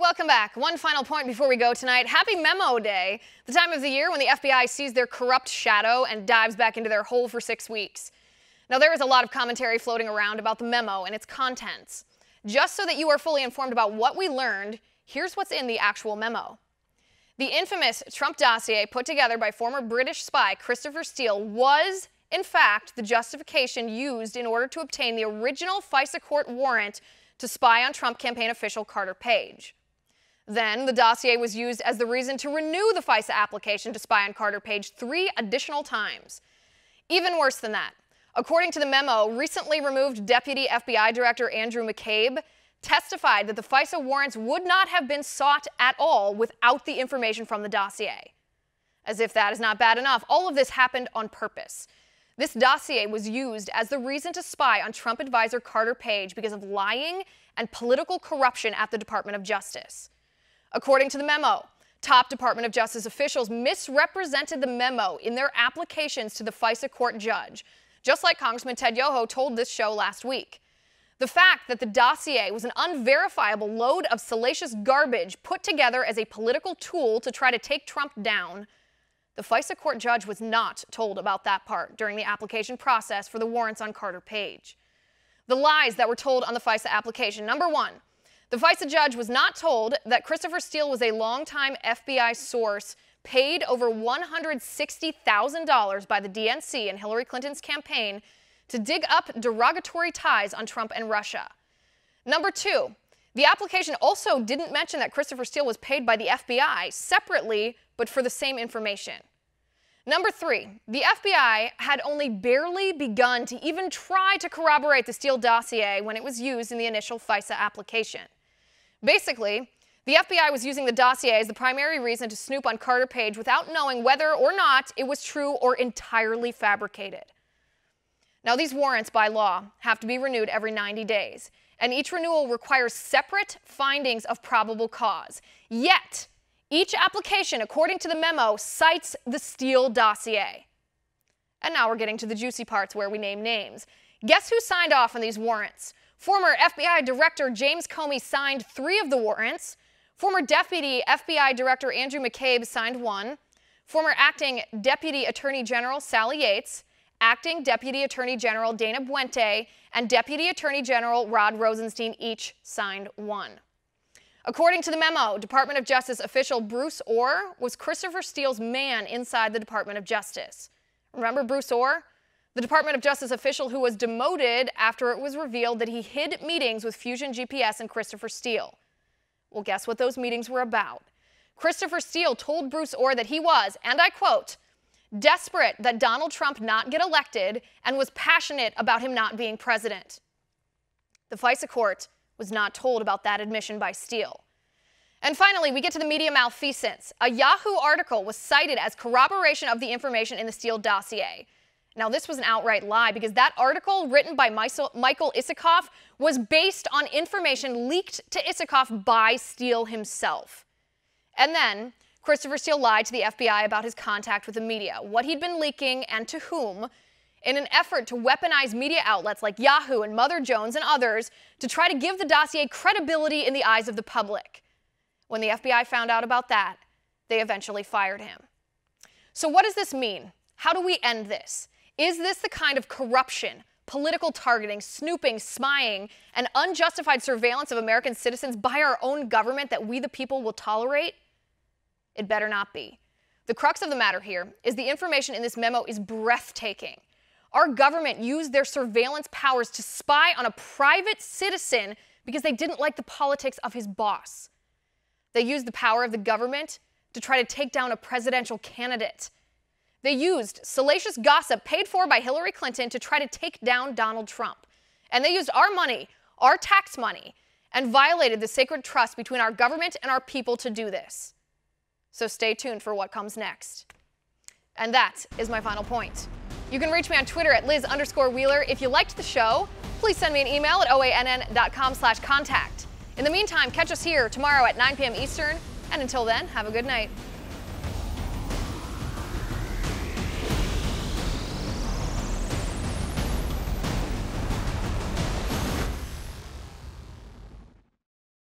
Welcome back. One final point before we go tonight. Happy Memo Day, the time of the year when the FBI sees their corrupt shadow and dives back into their hole for 6 weeks. Now, there is a lot of commentary floating around about the memo and its contents. Just so that you are fully informed about what we learned, here's what's in the actual memo. The infamous Trump dossier put together by former British spy Christopher Steele was, in fact, the justification used in order to obtain the original FISA court warrant to spy on Trump campaign official Carter Page. Then, the dossier was used as the reason to renew the FISA application to spy on Carter Page 3 additional times. Even worse than that, according to the memo, recently removed Deputy FBI Director Andrew McCabe testified that the FISA warrants would not have been sought at all without the information from the dossier. As if that is not bad enough, all of this happened on purpose. This dossier was used as the reason to spy on Trump advisor Carter Page because of lying and political corruption at the Department of Justice. According to the memo, top Department of Justice officials misrepresented the memo in their applications to the FISA court judge, just like Congressman Ted Yoho told this show last week. The fact that the dossier was an unverifiable load of salacious garbage put together as a political tool to try to take Trump down, the FISA court judge was not told about that part during the application process for the warrants on Carter Page. The lies that were told on the FISA application. Number one, the FISA judge was not told that Christopher Steele was a longtime FBI source paid over $160,000 by the DNC and Hillary Clinton's campaign to dig up derogatory ties on Trump and Russia. Number two, the application also didn't mention that Christopher Steele was paid by the FBI separately, but for the same information. Number three, the FBI had only barely begun to even try to corroborate the Steele dossier when it was used in the initial FISA application. Basically, the FBI was using the dossier as the primary reason to snoop on Carter Page without knowing whether or not it was true or entirely fabricated. Now, these warrants by law have to be renewed every 90 days, and each renewal requires separate findings of probable cause. Yet, each application, according to the memo, cites the Steele dossier. And now we're getting to the juicy parts where we name names. Guess who signed off on these warrants? Former FBI Director James Comey signed 3 of the warrants. Former Deputy FBI Director Andrew McCabe signed 1. Former Acting Deputy Attorney General Sally Yates, Acting Deputy Attorney General Dana Buente, and Deputy Attorney General Rod Rosenstein each signed 1. According to the memo, Department of Justice official Bruce Orr was Christopher Steele's man inside the Department of Justice. Remember Bruce Orr? The Department of Justice official who was demoted after it was revealed that he hid meetings with Fusion GPS and Christopher Steele. Well, guess what those meetings were about? Christopher Steele told Bruce Orr that he was, and I quote, desperate that Donald Trump not get elected and was passionate about him not being president. The FISA court was not told about that admission by Steele. And finally, we get to the media malfeasance. A Yahoo article was cited as corroboration of the information in the Steele dossier. Now, this was an outright lie because that article written by Michael Isikoff was based on information leaked to Isikoff by Steele himself. And then, Christopher Steele lied to the FBI about his contact with the media, what he'd been leaking and to whom, in an effort to weaponize media outlets like Yahoo and Mother Jones and others to try to give the dossier credibility in the eyes of the public. When the FBI found out about that, they eventually fired him. So what does this mean? How do we end this? Is this the kind of corruption, political targeting, snooping, spying, and unjustified surveillance of American citizens by our own government that we the people will tolerate? It better not be. The crux of the matter here is the information in this memo is breathtaking. Our government used their surveillance powers to spy on a private citizen because they didn't like the politics of his boss. They used the power of the government to try to take down a presidential candidate. They used salacious gossip paid for by Hillary Clinton to try to take down Donald Trump. And they used our money, our tax money, and violated the sacred trust between our government and our people to do this. So stay tuned for what comes next. And that is my final point. You can reach me on Twitter at Liz_Wheeler. If you liked the show, please send me an email at oann.com/contact. In the meantime, catch us here tomorrow at 9 p.m. Eastern. And until then, have a good night.